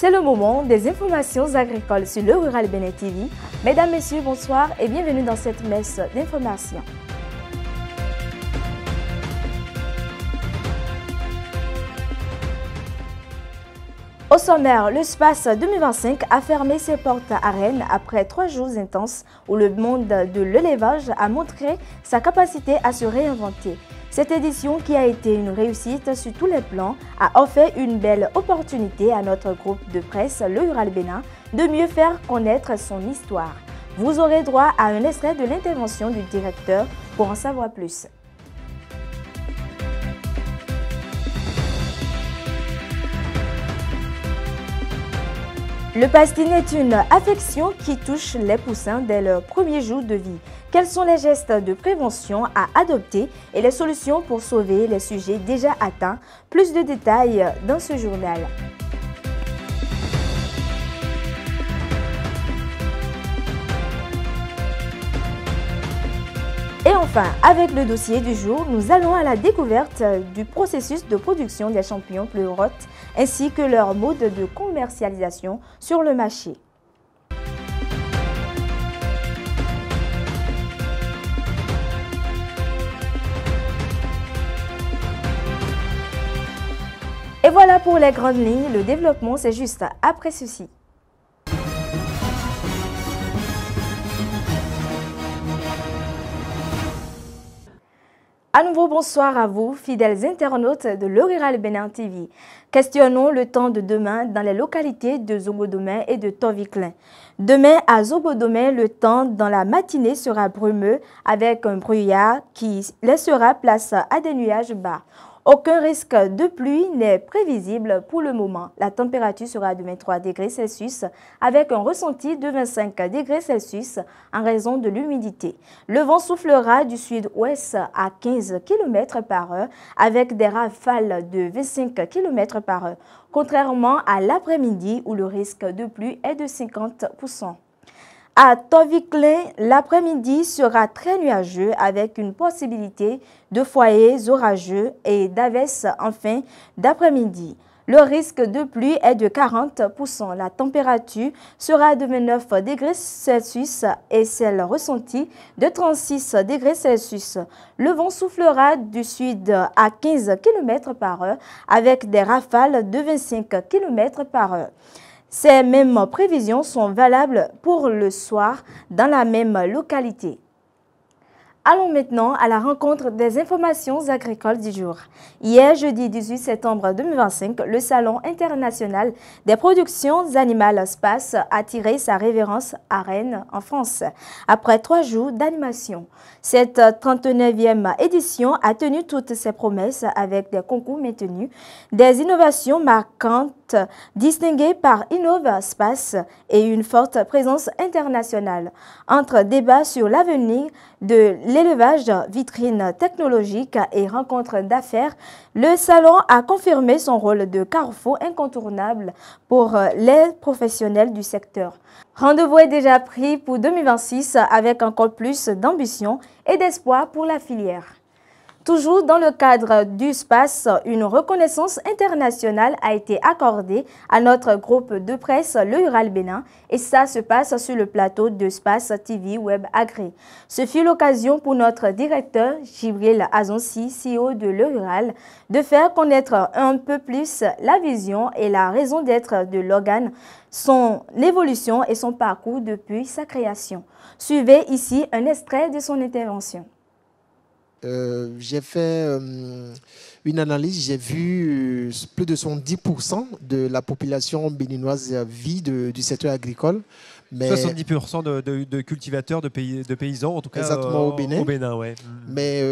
C'est le moment des informations agricoles sur le Rural Bénin TV. Mesdames, Messieurs, bonsoir et bienvenue dans cette messe d'information. Au sommaire, le SPAS 2025 a fermé ses portes à Rennes après 3 jours intenses où le monde de l'élevage a montré sa capacité à se réinventer. Cette édition, qui a été une réussite sur tous les plans, a offert une belle opportunité à notre groupe de presse, le Rural Bénin, de mieux faire connaître son histoire. Vous aurez droit à un extrait de l'intervention du directeur pour en savoir plus. Le pastis est une affection qui touche les poussins dès leur premier jour de vie. Quels sont les gestes de prévention à adopter et les solutions pour sauver les sujets déjà atteints? Plus de détails dans ce journal. Et enfin, avec le dossier du jour, nous allons à la découverte du processus de production des champignons pleurotes ainsi que leur mode de commercialisation sur le marché. Et voilà pour les grandes lignes, le développement c'est juste après ceci. À nouveau, bonsoir à vous, fidèles internautes de Le Rural Bénin TV. Questionnons le temps de demain dans les localités de Zobodomè et de Toviklen. Demain, à Zobodomè, le temps dans la matinée sera brumeux avec un brouillard qui laissera place à des nuages bas. Aucun risque de pluie n'est prévisible pour le moment. La température sera de 23 degrés Celsius avec un ressenti de 25 degrés Celsius en raison de l'humidité. Le vent soufflera du sud-ouest à 15 km/h avec des rafales de 25 km/h, contrairement à l'après-midi où le risque de pluie est de 50%. À Toviklen, l'après-midi sera très nuageux avec une possibilité de foyers orageux et d'averses en fin d'après-midi. Le risque de pluie est de 40%. La température sera de 29 degrés Celsius et celle ressentie de 36 degrés Celsius. Le vent soufflera du sud à 15 km/h avec des rafales de 25 km/h. Ces mêmes prévisions sont valables pour le soir dans la même localité. Allons maintenant à la rencontre des informations agricoles du jour. Hier, jeudi 18 septembre 2025, le Salon international des productions animales SPAS a tiré sa révérence à Rennes, en France, après 3 jours d'animation. Cette 39e édition a tenu toutes ses promesses avec des concours maintenus, des innovations marquantes distinguées par Innova SPAS et une forte présence internationale. Entre débats sur l'avenir de l'élevage, vitrine technologique et rencontres d'affaires, le salon a confirmé son rôle de carrefour incontournable pour les professionnels du secteur. Rendez-vous est déjà pris pour 2026 avec encore plus d'ambition et d'espoir pour la filière. Toujours dans le cadre du SPAS, une reconnaissance internationale a été accordée à notre groupe de presse Le Rural Bénin et ça se passe sur le plateau de SPAS TV Web Agri. Ce fut l'occasion pour notre directeur Djibril Azonsi, CEO de Le Rural, de faire connaître un peu plus la vision et la raison d'être de l'organe, son évolution et son parcours depuis sa création. Suivez ici un extrait de son intervention. J'ai fait une analyse, j'ai vu plus de 70% de la population béninoise vit du secteur agricole. Mais 70% de cultivateurs, de paysans, en tout cas exactement au Bénin. Ouais. Mais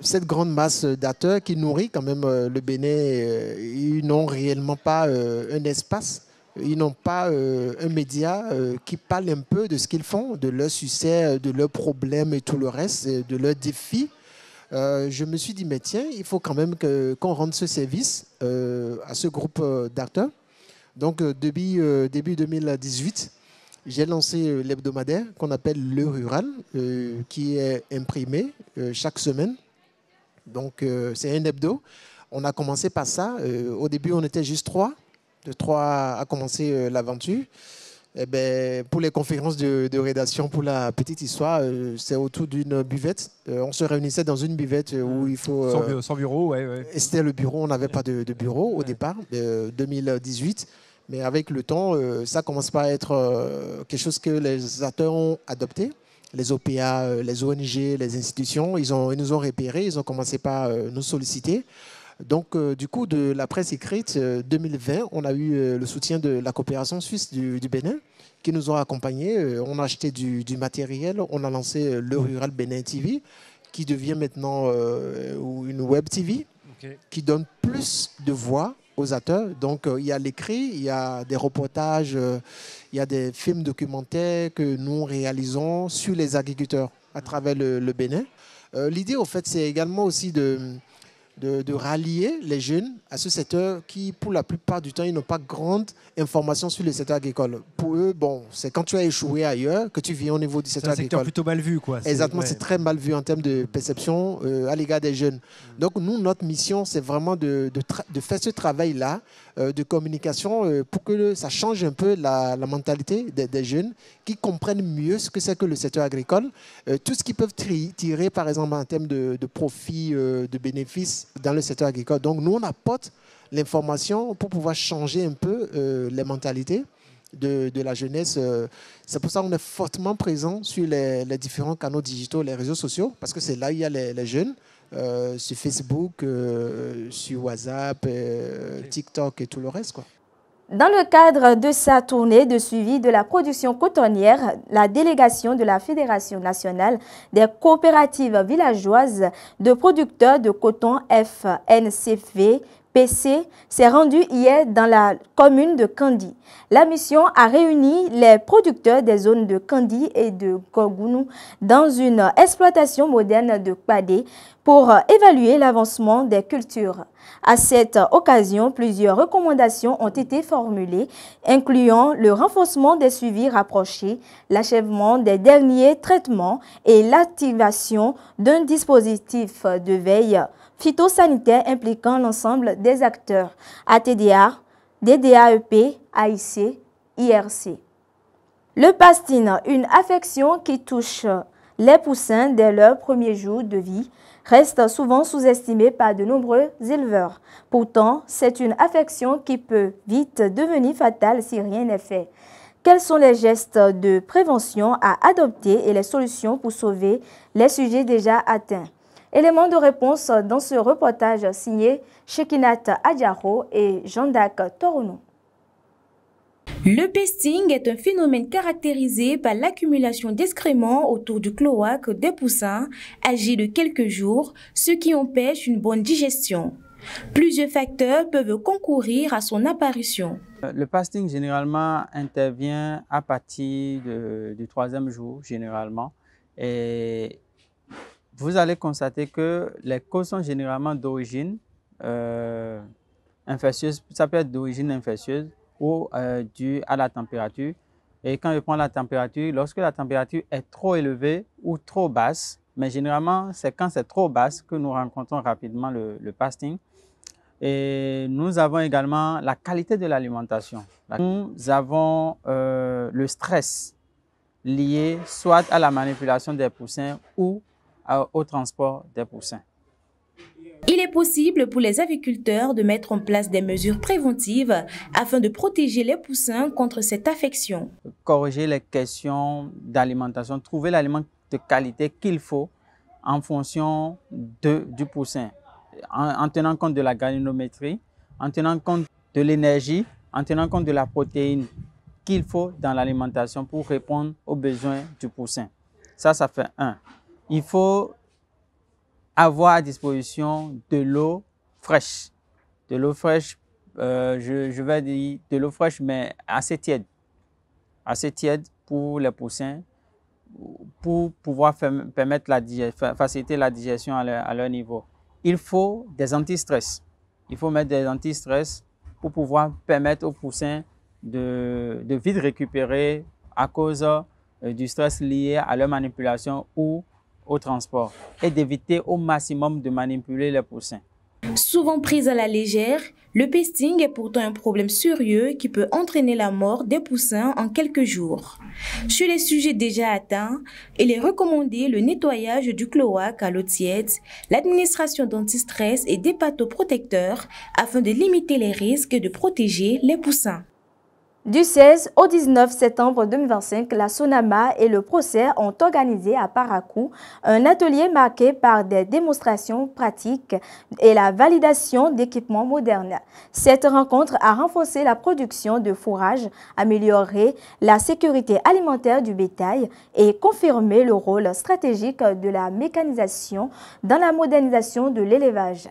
cette grande masse d'acteurs qui nourrit quand même le Bénin, ils n'ont réellement pas un espace. Ils n'ont pas un média qui parle un peu de ce qu'ils font, de leurs succès, de leurs problèmes et tout le reste, de leurs défis. Je me suis dit, mais tiens, il faut quand même qu'on rende ce service à ce groupe d'acteurs. Donc, depuis début 2018, j'ai lancé l'hebdomadaire qu'on appelle Le Rural, qui est imprimé chaque semaine. Donc, c'est un hebdo. On a commencé par ça. Au début, on était juste 3. De 3 a commencé l'aventure. Eh ben, pour les conférences de rédaction, pour la petite histoire, c'est autour d'une buvette. On se réunissait dans une buvette où il faut... Sans bureau, ouais. Et c'était le bureau, on n'avait pas de bureau au départ, 2018. Mais avec le temps, ça commence par être quelque chose que les acteurs ont adopté. Les OPA, les ONG, les institutions, ils nous ont repérés, ils ont commencé par nous solliciter. Donc, du coup, de la presse écrite 2020, on a eu le soutien de la coopération suisse du Bénin qui nous ont accompagnés. On a acheté du matériel, on a lancé le Rural Bénin TV qui devient maintenant une web TV qui donne plus de voix aux acteurs. Donc, il y a l'écrit, il y a des reportages, il y a des films documentaires que nous réalisons sur les agriculteurs à travers le Bénin. L'idée, au fait, c'est également aussi de rallier les jeunes à ce secteur qui, pour la plupart du temps, ils n'ont pas grande information sur le secteur agricole. Pour eux, bon, c'est quand tu as échoué ailleurs que tu viens au niveau du secteur agricole. C'est un secteur plutôt mal vu, quoi. Exactement, c'est très mal vu en termes de perception à l'égard des jeunes. Donc, nous, notre mission, c'est vraiment de faire ce travail-là de communication pour que ça change un peu la mentalité des jeunes qui comprennent mieux ce que c'est que le secteur agricole. Tout ce qu'ils peuvent tirer, par exemple, en termes de profit, de bénéfices dans le secteur agricole. Donc, nous, on apporte l'information pour pouvoir changer un peu les mentalités de la jeunesse. C'est pour ça qu'on est fortement présent sur les différents canaux digitaux, les réseaux sociaux, parce que c'est là où il y a les jeunes, sur Facebook, sur WhatsApp, TikTok et tout le reste, quoi. Dans le cadre de sa tournée de suivi de la production cotonnière, la délégation de la Fédération nationale des coopératives villageoises de producteurs de coton FNCV PC s'est rendue hier dans la commune de Kandi. La mission a réuni les producteurs des zones de Kandi et de Gorgounou dans une exploitation moderne de Kpadé pour évaluer l'avancement des cultures. À cette occasion, plusieurs recommandations ont été formulées, incluant le renforcement des suivis rapprochés, l'achèvement des derniers traitements et l'activation d'un dispositif de veille phytosanitaire impliquant l'ensemble des acteurs ATDA, DDAEP, AIC, IRC. Le pastine, une affection qui touche les poussins dès leurs premiers jours de vie, reste souvent sous-estimée par de nombreux éleveurs. Pourtant, c'est une affection qui peut vite devenir fatale si rien n'est fait. Quels sont les gestes de prévention à adopter et les solutions pour sauver les sujets déjà atteints? Éléments de réponse dans ce reportage signé Shekinat Adjaro et Jean-Dac Torono. Le pesting est un phénomène caractérisé par l'accumulation d'excréments autour du cloaque des poussins, âgés de quelques jours, ce qui empêche une bonne digestion. Plusieurs facteurs peuvent concourir à son apparition. Le pasting généralement intervient à partir du 3e jour, généralement. Et vous allez constater que les causes sont généralement d'origine infectieuse. Ça peut être d'origine infectieuse ou due à la température. Et quand je prends la température, lorsque la température est trop élevée ou trop basse, mais généralement, c'est quand c'est trop basse que nous rencontrons rapidement le pasting. Et nous avons également la qualité de l'alimentation. Nous avons le stress lié soit à la manipulation des poussins ou au transport des poussins. Il est possible pour les agriculteurs de mettre en place des mesures préventives afin de protéger les poussins contre cette affection. Corriger les questions d'alimentation, trouver l'aliment de qualité qu'il faut en fonction du poussin, en tenant compte de la granulométrie, en tenant compte de l'énergie, en tenant compte de la protéine qu'il faut dans l'alimentation pour répondre aux besoins du poussin. Ça fait un. Il faut avoir à disposition de l'eau fraîche. De l'eau fraîche, je vais dire de l'eau fraîche, mais assez tiède. Assez tiède pour les poussins, pour pouvoir faciliter la digestion à leur niveau. Il faut des anti-stress. Il faut mettre des anti-stress pour pouvoir permettre aux poussins de vite récupérer à cause du stress lié à leur manipulation ou au transport et d'éviter au maximum de manipuler les poussins. Souvent prise à la légère, le pesting est pourtant un problème sérieux qui peut entraîner la mort des poussins en quelques jours. Chez les sujets déjà atteints, il est recommandé le nettoyage du cloaque à l'eau tiède, l'administration d'antistress et d'hépatoprotecteurs afin de limiter les risques et de protéger les poussins. Du 16 au 19 septembre 2025, la SONAMA et le procès ont organisé à Parakou un atelier marqué par des démonstrations pratiques et la validation d'équipements modernes. Cette rencontre a renforcé la production de fourrage, amélioré la sécurité alimentaire du bétail et confirmé le rôle stratégique de la mécanisation dans la modernisation de l'élevage.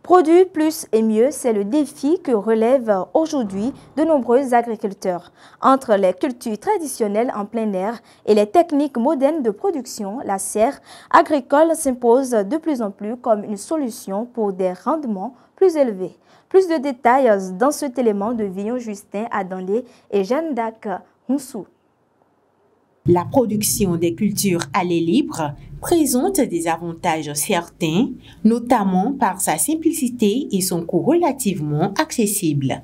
Produire plus et mieux, c'est le défi que relèvent aujourd'hui de nombreux agriculteurs. Entre les cultures traditionnelles en plein air et les techniques modernes de production, la serre agricole s'impose de plus en plus comme une solution pour des rendements plus élevés. Plus de détails dans cet élément de Villon Justin Adandé et Jeanne d'Arc Hounsou. La production des cultures à l'air libre présente des avantages certains, notamment par sa simplicité et son coût relativement accessible.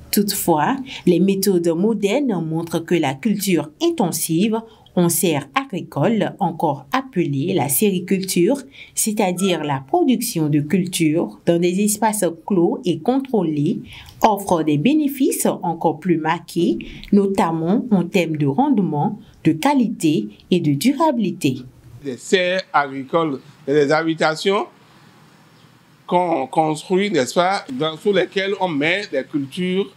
Toutefois, les méthodes modernes montrent que la culture intensive en serre agricole, encore appelée la sériculture, c'est-à-dire la production de cultures dans des espaces clos et contrôlés, offre des bénéfices encore plus marqués, notamment en termes de rendement, de qualité et de durabilité. Des serres agricoles et des habitations qu'on construit, n'est-ce pas, sous lesquelles on met des cultures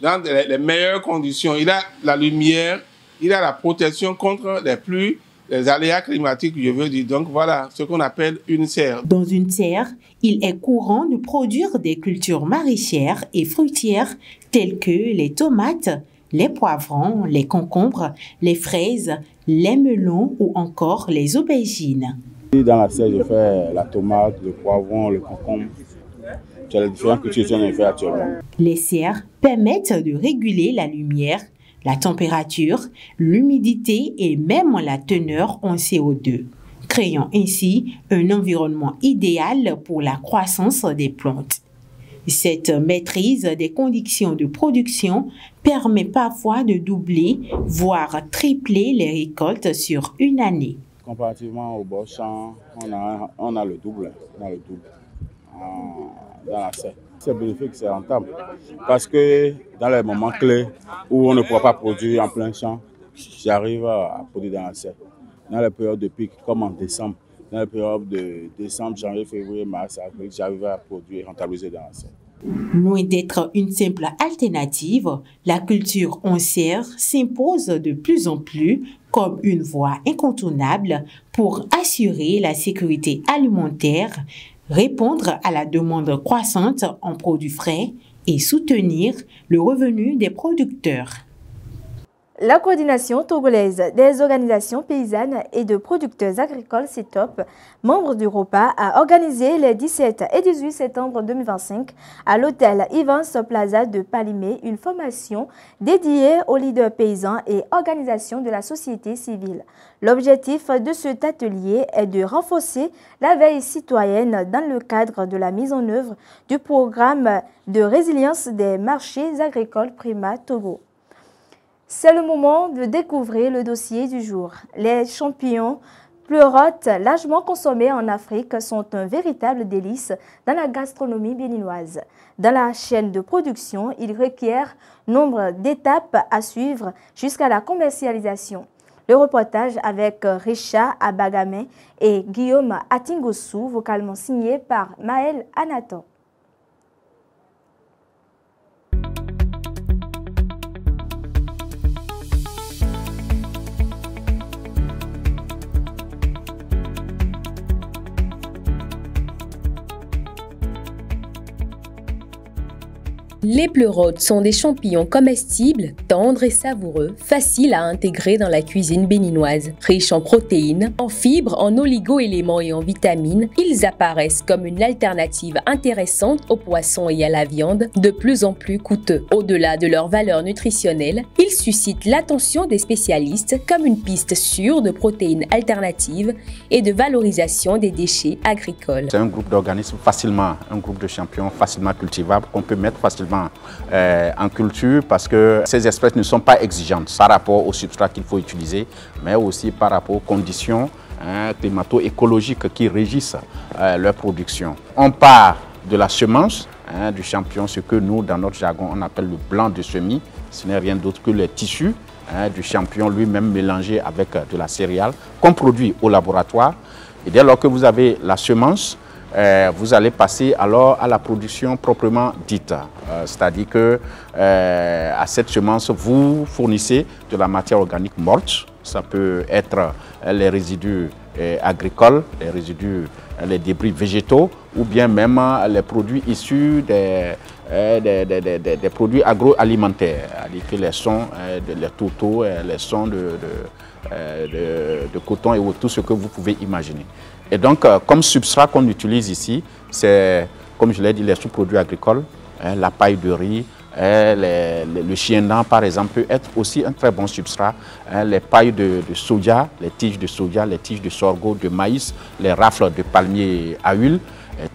dans les meilleures conditions. Il a la lumière, il a la protection contre les pluies, les aléas climatiques, je veux dire. Donc voilà ce qu'on appelle une serre. Dans une serre, il est courant de produire des cultures maraîchères et fruitières telles que les tomates, les poivrons, les concombres, les fraises, les melons ou encore les aubergines. Dans la serre, je fais la tomate, le poivron, le concombre. C'est les différentes cultures que je fais actuellement. Les serres permettent de réguler la lumière, la température, l'humidité et même la teneur en CO2, créant ainsi un environnement idéal pour la croissance des plantes. Cette maîtrise des conditions de production permet parfois de doubler, voire tripler les récoltes sur une année. Comparativement au bord champ, on a le double. Dans la serre. C'est bénéfique, c'est rentable. Parce que dans les moments clés où on ne pourra pas produire en plein champ, j'arrive à produire dans la serre. Dans les périodes de pic, comme en décembre, dans les périodes de décembre, janvier, février, mars, avril, j'arrive à produire et rentabiliser dans la serre. Loin d'être une simple alternative, la culture en serre s'impose de plus en plus comme une voie incontournable pour assurer la sécurité alimentaire, répondre à la demande croissante en produits frais et soutenir le revenu des producteurs. La coordination togolaise des organisations paysannes et de producteurs agricoles CETOP, membre du ROPA, a organisé les 17 et 18 septembre 2025 à l'hôtel Evans Plaza de Palimé une formation dédiée aux leaders paysans et organisations de la société civile. L'objectif de cet atelier est de renforcer la veille citoyenne dans le cadre de la mise en œuvre du programme de résilience des marchés agricoles Prima Togo. C'est le moment de découvrir le dossier du jour. Les champignons pleurotes largement consommés en Afrique sont un véritable délice dans la gastronomie béninoise. Dans la chaîne de production, ils requièrent nombre d'étapes à suivre jusqu'à la commercialisation. Le reportage avec Richard Abagame et Guillaume Atingossou, vocalement signé par Maël Anaton. Les pleurotes sont des champignons comestibles, tendres et savoureux, faciles à intégrer dans la cuisine béninoise. Riches en protéines, en fibres, en oligo-éléments et en vitamines, ils apparaissent comme une alternative intéressante aux poissons et à la viande, de plus en plus coûteux. Au-delà de leur valeur nutritionnelle, ils suscitent l'attention des spécialistes comme une piste sûre de protéines alternatives et de valorisation des déchets agricoles. C'est un groupe d'organismes facilement, un groupe de champignons facilement cultivables qu'on peut mettre facilement en culture parce que ces espèces ne sont pas exigeantes par rapport au substrat qu'il faut utiliser, mais aussi par rapport aux conditions climato-écologiques qui régissent leur production. On part de la semence du champignon, ce que nous, dans notre jargon, on appelle le blanc de semis. Ce n'est rien d'autre que les tissus du champignon lui-même mélangés avec de la céréale qu'on produit au laboratoire. Et dès lors que vous avez la semence, vous allez passer alors à la production proprement dite. C'est-à-dire que à cette semence, vous fournissez de la matière organique morte. Ça peut être les résidus agricoles, les résidus, les débris végétaux ou bien même les produits issus des produits agroalimentaires, c'est-à-dire que les sons, les tourteaux, les sons de coton et tout ce que vous pouvez imaginer. Et donc, comme substrat qu'on utilise ici, c'est, comme je l'ai dit, les sous-produits agricoles, la paille de riz, le chien-dent, par exemple, peut être aussi un très bon substrat. Les pailles de soja, les tiges de soja, les tiges de sorgho, de maïs, les rafles de palmier à huile.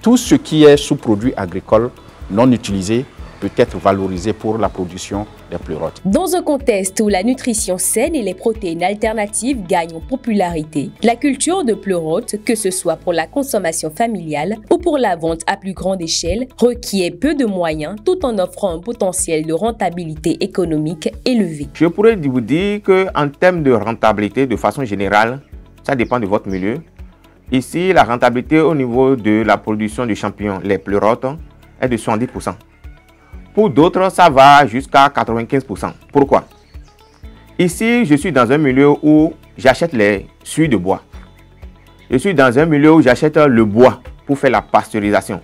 Tout ce qui est sous-produit agricole non utilisé peut être valorisé pour la production des pleurotes. Dans un contexte où la nutrition saine et les protéines alternatives gagnent en popularité, la culture de pleurotes, que ce soit pour la consommation familiale ou pour la vente à plus grande échelle, requiert peu de moyens tout en offrant un potentiel de rentabilité économique élevé. Je pourrais vous dire qu'en termes de rentabilité, de façon générale, ça dépend de votre milieu. Ici, la rentabilité au niveau de la production de champignons, les pleurotes, est de 70%. Pour d'autres, ça va jusqu'à 95%. Pourquoi? Ici, je suis dans un milieu où j'achète les suies de bois. Je suis dans un milieu où j'achète le bois pour faire la pasteurisation.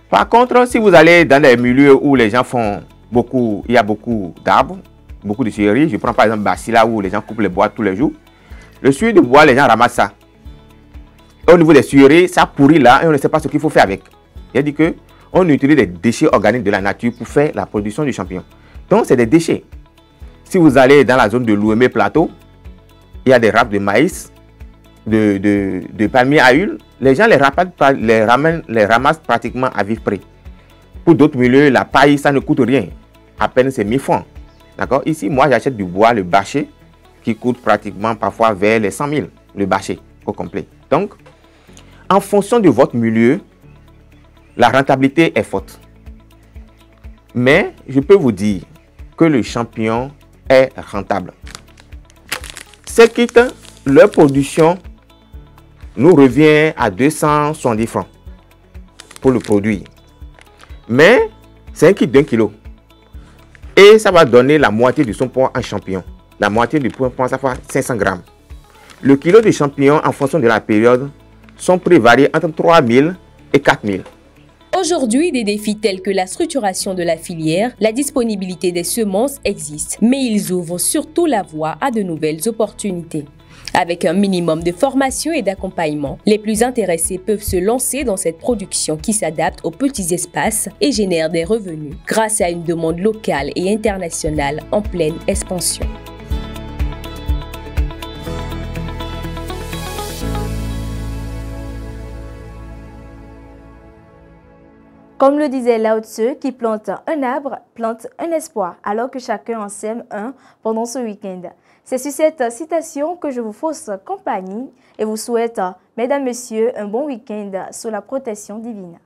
Par contre, si vous allez dans des milieux où les gens font beaucoup, il y a beaucoup d'arbres, beaucoup de scieries, je prends par exemple Basila où les gens coupent les bois tous les jours. Le suie de bois, les gens ramassent ça. Et au niveau des scieries, ça pourrit là et on ne sait pas ce qu'il faut faire avec. Il a dit que on utilise des déchets organiques de la nature pour faire la production du champignon. Donc, c'est des déchets. Si vous allez dans la zone de l'Ouémé Plateau, il y a des rafles de maïs, de palmiers à huile. Les gens les ramassent pratiquement à vif prix. Pour d'autres milieux, la paille, ça ne coûte rien. À peine c'est 1000 francs. D'accord? Ici, moi, j'achète du bois, le bâcher, qui coûte pratiquement parfois vers les 100 000, le bâcher au complet. Donc, en fonction de votre milieu, la rentabilité est forte. Mais je peux vous dire que le champignon est rentable. Ces kits, leur production nous revient à 270 francs pour le produit. Mais c'est un kit d'1 kilo. Et ça va donner la moitié de son poids en champignon. La moitié du poids, ça fait 500 grammes. Le kilo de champignons, en fonction de la période, sont prix variés entre 3 000 et 4 000. Aujourd'hui, des défis tels que la structuration de la filière, la disponibilité des semences existent, mais ils ouvrent surtout la voie à de nouvelles opportunités. Avec un minimum de formation et d'accompagnement, les plus intéressés peuvent se lancer dans cette production qui s'adapte aux petits espaces et génère des revenus grâce à une demande locale et internationale en pleine expansion. Comme le disait Lao Tzu, qui plante un arbre, plante un espoir, alors que chacun en sème un pendant ce week-end. C'est sur cette citation que je vous fausse compagnie et vous souhaite, mesdames, messieurs, un bon week-end sous la protection divine.